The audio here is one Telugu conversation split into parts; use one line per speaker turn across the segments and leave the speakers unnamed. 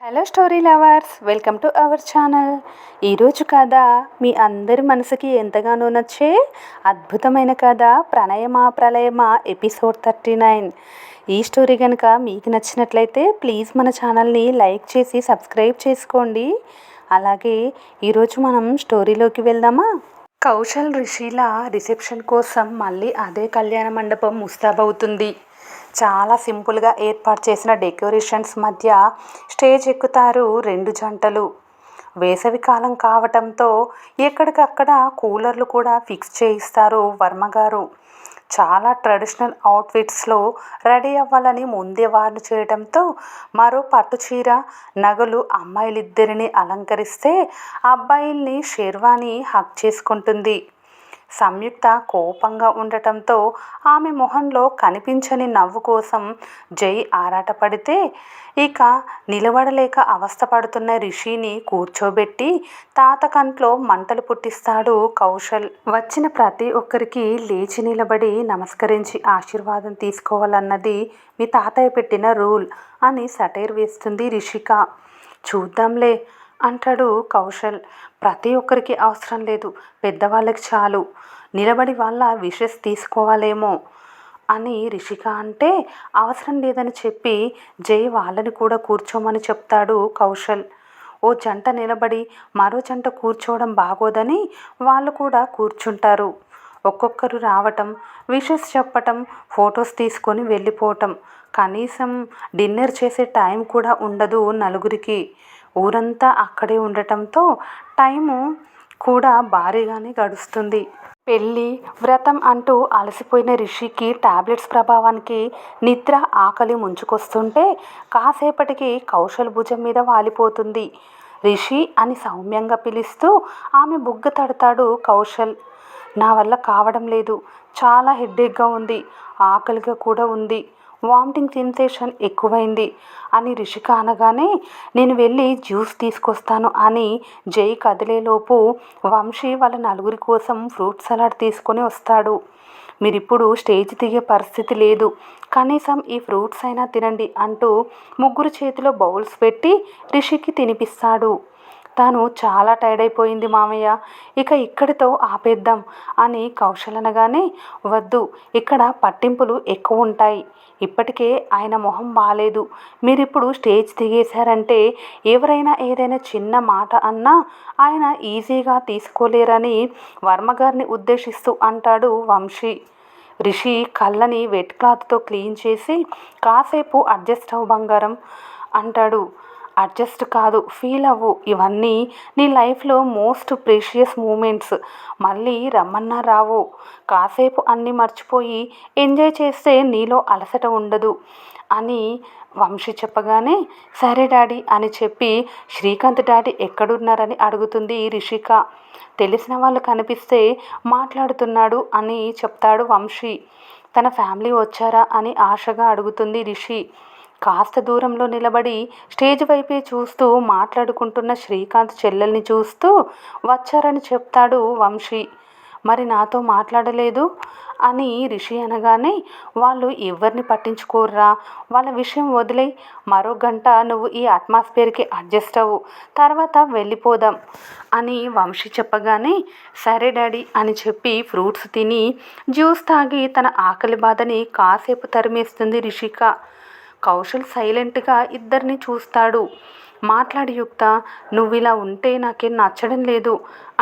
Hello story lovers, welcome to our channel. ఈరోజు కథ మీ అందరి మనసుకి ఎంతగానో నచ్చే అద్భుతమైన కథ ప్రణయమా ప్రళయమా ఎపిసోడ్ 39. ఈ స్టోరీ కనుక మీకు నచ్చినట్లయితే ప్లీజ్ మన ఛానల్ని లైక్ చేసి సబ్స్క్రైబ్ చేసుకోండి. అలాగే ఈరోజు మనం స్టోరీలోకి వెళ్దామా. కౌశల్ రిషిల రిసెప్షన్ కోసం మళ్ళీ అదే కళ్యాణ మండపం ముస్తాబవుతుంది. చాలా సింపుల్గా ఏర్పాటు చేసిన డెకరేషన్స్ మధ్య స్టేజ్ ఎక్కుతారు రెండు జంటలు. వేసవి కాలం కావటంతో ఎక్కడికక్కడ కూలర్లు కూడా ఫిక్స్ చేయిస్తారు వర్మగారు. చాలా ట్రెడిషనల్ అవుట్ఫిట్స్లో రెడీ అవ్వాలని ముందే వార్న్ చేయడంతో మరో పట్టు చీర, నగలు అమ్మాయిలిద్దరిని అలంకరిస్తే అబ్బాయిల్ని షెర్వాని హక్ చేసుకుంటుంది. సంయుక్త కోపంగా ఉండటంతో ఆమె మొహంలో కనిపించని నవ్వు కోసం జై ఆరాటపడితే ఇక నిలబడలేక అవస్థపడుతున్న రిషిని కూర్చోబెట్టి తాత కంట్లో మంటలు పుట్టిస్తాడు కౌశల్. వచ్చిన ప్రతి ఒక్కరికి లేచి నిలబడి నమస్కరించి ఆశీర్వాదం తీసుకోవాలన్నది మీ తాతయ్య పెట్టిన రూల్ అని సటైర్ వేస్తుంది రిషిక. చూద్దాంలే అంటాడు కౌశల్. ప్రతి ఒక్కరికి అవసరం లేదు, పెద్దవాళ్ళకి చాలు, నిలబడి వాళ్ళ విషెస్ తీసుకోవాలేమో అని రిషిక అంటే అవసరం లేదని చెప్పి జై వాళ్ళని కూడా కూర్చోమని చెప్తాడు కౌశల్. ఓ జంట నిలబడి మరో జంట కూర్చోవడం బాగోదని వాళ్ళు కూడా కూర్చుంటారు. ఒక్కొక్కరు రావటం, విషెస్ చెప్పటం, ఫొటోస్ తీసుకొని వెళ్ళిపోవటం. కనీసం డిన్నర్ చేసే టైం కూడా ఉండదు నలుగురికి. ఊరంతా అక్కడే ఉండటంతో టైము కూడా భారీగానే గడుస్తుంది. పెళ్ళి, వ్రతం అంటూ అలసిపోయిన రిషికి టాబ్లెట్స్ ప్రభావానికి నిద్ర, ఆకలి ముంచుకొస్తుంటే కాసేపటికి కౌశల్ భుజం మీద వాలిపోతుంది. రిషి అని సౌమ్యంగా పిలుస్తూ ఆమె బుగ్గ తడతాడు కౌశల్. నా వల్ల కావడం లేదు, చాలా హెడ్ఏక్గా ఉంది, ఆకలిగా కూడా ఉంది, వామిటింగ్ సెన్సేషన్ ఎక్కువైంది అని రిషిక అనగానే నేను వెళ్ళి జ్యూస్ తీసుకొస్తాను అని జై కదిలేలోపు వంశీ వాళ్ళ నలుగురి కోసం ఫ్రూట్ సలాడ్ తీసుకొని వస్తాడు. మీరిప్పుడు స్టేజ్ దిగే పరిస్థితి లేదు, కనీసం ఈ ఫ్రూట్స్ అయినా తినండి అంటూ ముగ్గురు చేతిలో బౌల్స్ పెట్టి రిషికి తినిపిస్తాడు. తాను చాలా టైర్డ్ అయిపోయింది మామయ్య, ఇక ఇక్కడితో ఆపేద్దాం అని కౌశల్ అనగానే వద్దు, ఇక్కడ పట్టింపులు ఎక్కువ ఉంటాయి, ఇప్పటికే ఆయన మొహం బాలేదు, మీరిప్పుడు స్టేజ్ దిగేశారంటే ఎవరైనా ఏదైనా చిన్న మాట అన్నా ఆయన ఈజీగా తీసుకోలేరని వర్మగారిని ఉద్దేశిస్తూ అంటాడు వంశీ. రిషి కళ్ళని వెట్ క్లాత్తో క్లీన్ చేసి కాసేపు అడ్జస్ట్ అవ్వు బంగారం అంటాడు. అడ్జస్ట్ కాదు, ఫీల్ అవ్వు, ఇవన్నీ నీ లైఫ్లో మోస్ట్ ప్రీషియస్ మూమెంట్స్, మళ్ళీ రమ్మన్నా రావు, కాసేపు అన్నీ మర్చిపోయి ఎంజాయ్ చేస్తే నీలో అలసట ఉండదు అని వంశీ చెప్పగానే సరే డాడీ అని చెప్పి శ్రీకాంత్ డాడీ ఎక్కడున్నారని అడుగుతుంది రిషిక. తెలిసిన వాళ్ళు కనిపిస్తే మాట్లాడుతున్నాడు అని చెప్తాడు వంశీ. తన ఫ్యామిలీ వచ్చారా అని ఆశగా అడుగుతుంది రిషి. కాస్త దూరంలో నిలబడి స్టేజ్ వైపే చూస్తూ మాట్లాడుకుంటున్న శ్రీకాంత్ చెల్లెల్ని చూస్తూ వచ్చారని చెప్తాడు వంశీ. మరి నాతో మాట్లాడలేదు అని రిషి అనగానే వాళ్ళు ఎవరిని పట్టించుకోర్రా, వాళ్ళ విషయం వదిలే, మరో గంట నువ్వు ఈ అట్మాస్ఫియర్కి అడ్జస్ట్ అవ్వు, తర్వాత వెళ్ళిపోదాం అని వంశీ చెప్పగానే సరే డాడీ అని చెప్పి ఫ్రూట్స్ తిని జ్యూస్ తాగి తన ఆకలి బాధని కాసేపు తరిమేస్తుంది రిషిక. కౌశల్ సైలెంట్గా ఇద్దరిని చూస్తాడు. మాట్లాడి యుక్త, నువ్వు ఇలా ఉంటే నాకేం నచ్చడం లేదు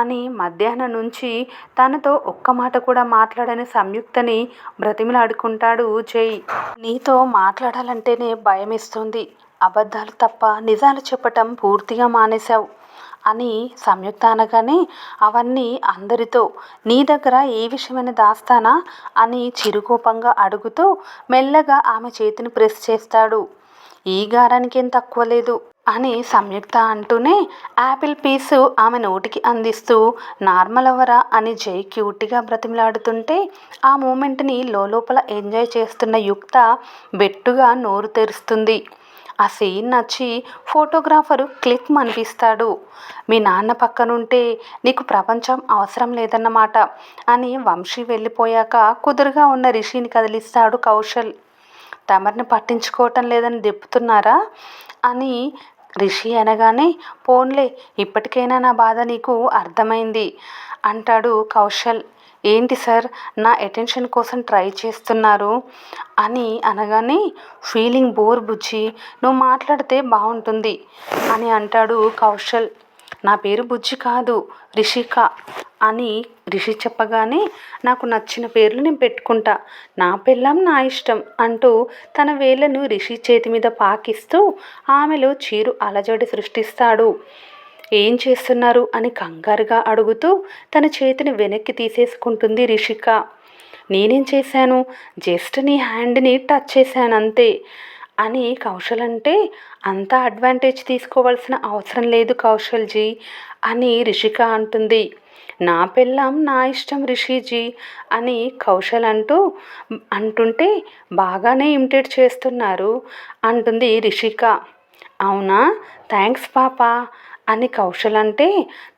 అని మధ్యాహ్నం నుంచి తనతో ఒక్క మాట కూడా మాట్లాడని సంయుక్తని బ్రతిమిలాడుకుంటాడు జై. నీతో మాట్లాడాలంటేనే భయమేస్తుంది, అబద్ధాలు తప్ప నిజాలు చెప్పటం పూర్తిగా మానేశావు అని సంయుక్త అనగానే అవన్నీ అందరితో, నీ దగ్గర ఏ విషయమైనా దాస్తానా అని చిరుకోపంగా అడుగుతూ మెల్లగా ఆమె చేతిని ప్రెస్ చేస్తాడు. ఈ గారానికి ఏం తక్కువ లేదు అని సంయుక్త అంటూనే యాపిల్ పీసు ఆమె నోటికి అందిస్తూ నార్మల్ అవ్వరా అని జై క్యూట్గా బ్రతిమలాడుతుంటే ఆ మూమెంట్ని లోపల ఎంజాయ్ చేస్తున్న యుక్త బెట్టుగా నోరు తెరుస్తుంది. ఆ సీన్ నచ్చి ఫోటోగ్రాఫరు క్లిక్ అనిపిస్తాడు. మీ నాన్న పక్కనుంటే నీకు ప్రపంచం అవసరం లేదన్నమాట అని వంశీ వెళ్ళిపోయాక కుదురుగా ఉన్న రిషిని కదిలిస్తాడు కౌశల్. తమరిని పట్టించుకోవటం లేదని దెప్పుతున్నారా అని రిషి అనగానే పోన్లే ఇప్పటికైనా నా బాధ నీకు అర్థమైంది అంటాడు కౌశల్. ఏంటి సార్ నా అటెన్షన్ కోసం ట్రై చేస్తున్నారు అని అనగానే ఫీలింగ్ బోర్ బుజ్జి, నువ్వు మాట్లాడితే బాగుంటుంది అని అంటాడు కౌశల్. నా పేరు బుజ్జి కాదు రిషిక అని రిషి చెప్పగానే నాకు నచ్చిన పేర్లు నేను పెట్టుకుంటా, నా పెళ్ళాం నా ఇష్టం అంటూ తన వేళ్లను రిషి చేతి మీద పాకిస్తూ ఆమెలో చీరు అలజడి సృష్టిస్తాడు. ఏం చేస్తున్నారు అని కంగారుగా అడుగుతూ తన చేతిని వెనక్కి తీసేసుకుంటుంది రిషిక. నేనేం చేశాను, జస్ట్ నీ హ్యాండ్ని టచ్ చేశాను అంతే అని కౌశల్ అంటే, అంత అడ్వాంటేజ్ తీసుకోవాల్సిన అవసరం లేదు కౌశల్జీ అని రిషిక అంటుంది. నా పెళ్ళాం నా ఇష్టం రిషిజీ అని కౌశల్ అంటుంటే బాగానే ఇమిటేట్ చేస్తున్నారు అంటుంది రిషిక. అవునా, థ్యాంక్స్ పాపా అని కౌశల్ అంటే,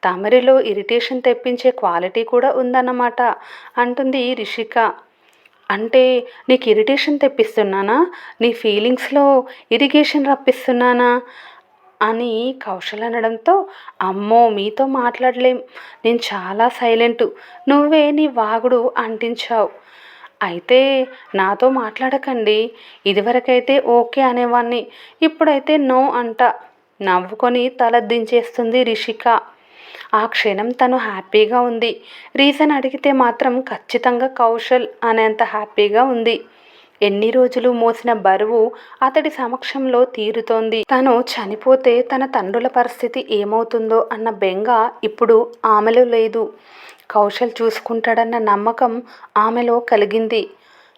తమరిలో ఇరిటేషన్ తెప్పించే క్వాలిటీ కూడా ఉందన్నమాట అంటుంది రిషిక. అంటే నీకు ఇరిటేషన్ తెప్పిస్తున్నానా, నీ ఫీలింగ్స్లో ఇరిగేషన్ రప్పిస్తున్నానా అని కౌశల్ అనడంతో, అమ్మో మీతో మాట్లాడలేం, నేను చాలా సైలెంటు, నువ్వే నీ వాగుడు అంటించావు. అయితే నాతో మాట్లాడకండి, ఇదివరకైతే ఓకే అనేవాణ్ణి, ఇప్పుడైతే నో అంట నవ్వుకొని తల దించేస్తుంది రిషిక. ఆ క్షణం తను హ్యాపీగా ఉంది. రీజన్ అడిగితే మాత్రం ఖచ్చితంగా కౌశల్ అనేంత హ్యాపీగా ఉంది. ఎన్ని రోజులు మోసిన బరువు అతడి సమక్షంలో తీరుతోంది. తను చనిపోతే తన తండ్రుల పరిస్థితి ఏమవుతుందో అన్న బెంగ ఇప్పుడు ఆమెలో లేదు. కౌశల్ చూసుకుంటాడన్న నమ్మకం ఆమెలో కలిగింది.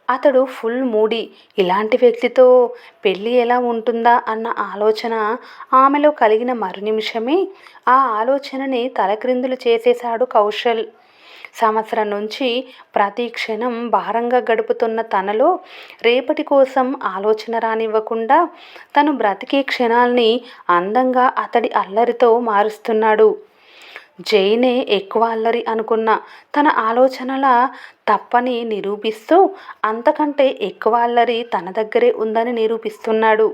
అతడు ఫుల్ మూడీ, ఇలాంటి వ్యక్తితో పెళ్ళి ఎలా ఉంటుందా అన్న ఆలోచన ఆమెలో కలిగిన మరు నిమిషమే ఆ ఆలోచనని తలక్రిందులు చేసేశాడు కౌశల్. సంవత్సరం నుంచి ప్రతి క్షణం భారంగా గడుపుతున్న తనలో రేపటి కోసం ఆలోచన రానివ్వకుండా తను బ్రతికే క్షణాల్ని అందంగా అతడి అల్లరితో మారుస్తున్నాడు. జైనే ఎక్కువ అల్లరి అనుకున్న తన ఆలోచనల తప్పని నిరూపిస్తూ అంతకంటే ఎక్కువ అల్లరి తన దగ్గరే ఉందని నిరూపిస్తున్నాడు.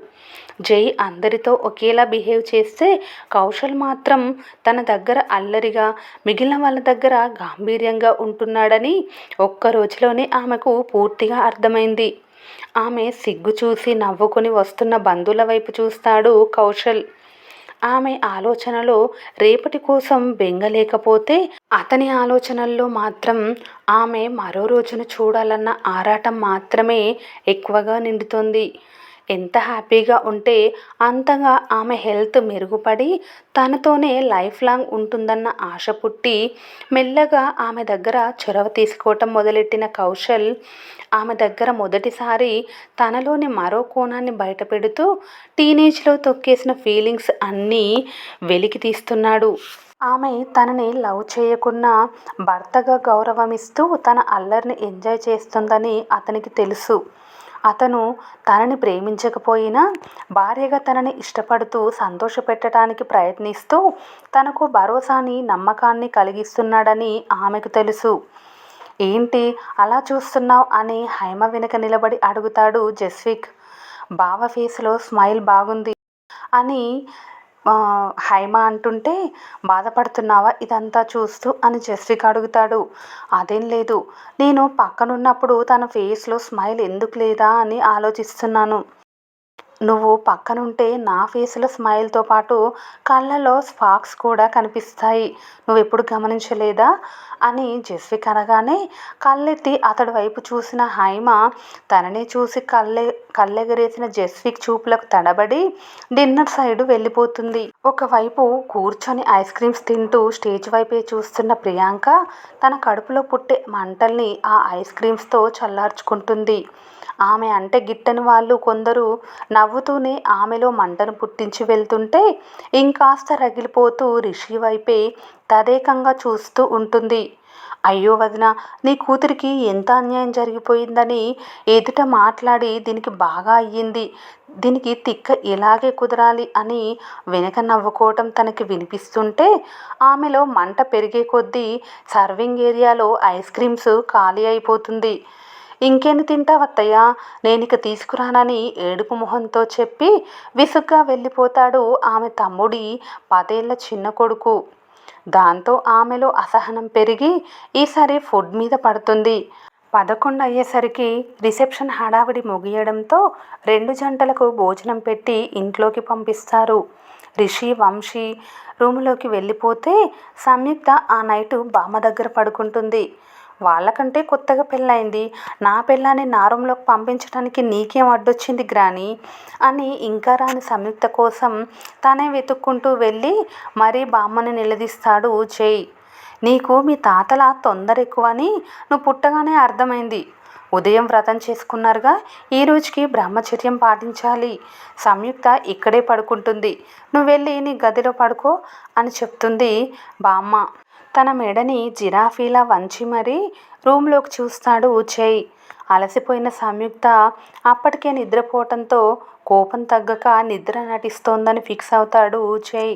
జై అందరితో ఒకేలా బిహేవ్ చేస్తే కౌశల్ మాత్రం తన దగ్గర అల్లరిగా, మిగిలిన వాళ్ళ దగ్గర గాంభీర్యంగా ఉంటున్నాడని ఒక్క రోజులోనే ఆమెకు పూర్తిగా అర్థమైంది. ఆమె సిగ్గు చూసి నవ్వుకొని వస్తున్న బంధువుల వైపు చూస్తాడు కౌశల్. ఆమె ఆలోచనలో రేపటి కోసం బెంగ లేకపోతే అతని ఆలోచనల్లో మాత్రం ఆమె మరో రోజును చూడాలన్న ఆరాటం మాత్రమే ఎక్కువగా నిండుతోంది. ఎంత హ్యాపీగా ఉంటే అంతగా ఆమె హెల్త్ మెరుగుపడి తనతోనే లైఫ్ లాంగ్ ఉంటుందన్న ఆశ పుట్టి మెల్లగా ఆమె దగ్గర చొరవ తీసుకోవటం మొదలెట్టిన కౌశల్ ఆమె దగ్గర మొదటిసారి తనలోని మరో కోణాన్ని బయటపెడుతూ టీనేజ్లో తొక్కేసిన ఫీలింగ్స్ అన్నీ వెలికి తీస్తున్నాడు. ఆమె తనని లవ్ చేయకున్నా భర్తగా గౌరవమిస్తూ తన అల్లరిని ఎంజాయ్ చేస్తుందని అతనికి తెలుసు. అతను తనని ప్రేమించకపోయినా భార్యగా తనని ఇష్టపడుతూ సంతోషపెట్టడానికి ప్రయత్నిస్తూ తనకు భరోసాని, నమ్మకాన్ని కలిగిస్తున్నాడని ఆమెకు తెలుసు. ఏంటి అలా చూస్తున్నావు అని హైమ వెనుక నిలబడి అడుగుతాడు జస్విక్. బావ ఫేస్లో స్మైల్ బాగుంది అని హైమ అంటుంటే, బాధపడుతున్నావా ఇదంతా చూస్తూ అని జస్విక్ అడుగుతాడు. అదేం లేదు, నేను పక్కనున్నప్పుడు తన ఫేస్లో స్మైల్ ఎందుకు లేదా అని ఆలోచిస్తున్నాను. నువ్వు పక్కనుంటే నా ఫేస్లో స్మైల్తో పాటు కళ్ళలో స్పార్క్స్ కూడా కనిపిస్తాయి, నువ్వెప్పుడు గమనించలేదా అని జస్విక్ అనగానే కళ్ళెత్తి అతడి వైపు చూసిన హైమ తననే చూసి కళ్ళెగరేసిన జస్విక్ చూపులకు తడబడి డిన్నర్ సైడు వెళ్ళిపోతుంది. ఒకవైపు కూర్చొని ఐస్ క్రీమ్స్ తింటూ స్టేజ్ వైపే చూస్తున్న ప్రియాంక తన కడుపులో పుట్టే మంటల్ని ఆ ఐస్ క్రీమ్స్తో చల్లార్చుకుంటుంది. ఆమె అంటే గిట్టని వాళ్ళు కొందరు నవ్వుతూనే ఆమెలో మంటను పుట్టించి వెళ్తుంటే ఇంకాస్త రగిలిపోతూ రిషి వైపే తదేకంగా చూస్తూ ఉంటుంది. అయ్యో వదిన, నీ కూతురికి ఎంత అన్యాయం జరిగిపోయిందని ఎదుట మాట్లాడి దీనికి బాగా అయ్యింది, దీనికి తిక్క ఇలాగే కుదరాలి అని వెనక నవ్వుకోవటం తనకి వినిపిస్తుంటే ఆమెలో మంట పెరిగే కొద్దీ సర్వింగ్ ఏరియాలో ఐస్ క్రీమ్స్ ఖాళీ అయిపోతుంది. ఇంకేంది తింటావత్తయ్య, నేనిక తీసుకురానని ఏడుపు మొహంతో చెప్పి విసుగ్గా వెళ్ళిపోతాడు ఆమె తమ్ముడి 10 ఏళ్ల చిన్న కొడుకు. దాంతో ఆమెలో అసహనం పెరిగి ఈసారి ఫుడ్ మీద పడుతుంది. 11 అయ్యేసరికి రిసెప్షన్ హడావిడి ముగియడంతో 2 జంటలకు భోజనం పెట్టి ఇంట్లోకి పంపిస్తారు. రిషి, వంశీ రూములోకి వెళ్ళిపోతే సంయుక్త ఆ నైటు బామ్మ దగ్గర పడుకుంటుంది. వాళ్ళకంటే కొత్తగా పెళ్ళయింది, నా పెళ్ళాన్ని నా రూమ్లోకి పంపించడానికి నీకేం అడ్డొచ్చింది గ్రాని అని ఇంకా రాని సంయుక్త కోసం తనే వెతుక్కుంటూ వెళ్ళి మరీ బామ్మని నిలదీస్తాడు జై. నీకు మీ తాతల తొందర ఎక్కువని నువ్వు పుట్టగానే అర్థమైంది. ఉదయం వ్రతం చేసుకున్నారుగా, ఈ రోజుకి బ్రహ్మచర్యం పాటించాలి. సంయుక్త ఇక్కడే పడుకుంటుంది, నువ్వు వెళ్ళి నీ గదిలో పడుకో అని చెప్తుంది బామ్మ. తన మెడని జిరాఫీలా వంచి మరీ రూమ్లోకి చూస్తాడు జై. అలసిపోయిన సంయుక్త అప్పటికే నిద్రపోవటంతో కోపం తగ్గక నిద్ర నటిస్తోందని ఫిక్స్ అవుతాడు జై.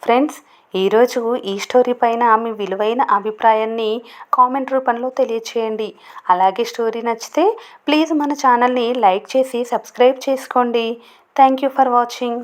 ఫ్రెండ్స్, ఈరోజు ఈ స్టోరీ పైన మీ విలువైన అభిప్రాయాన్ని కామెంట్ రూపంలో తెలియచేయండి. అలాగే స్టోరీ నచ్చితే ప్లీజ్ మన ఛానల్ని లైక్ చేసి సబ్స్క్రైబ్ చేసుకోండి. Thank you for watching.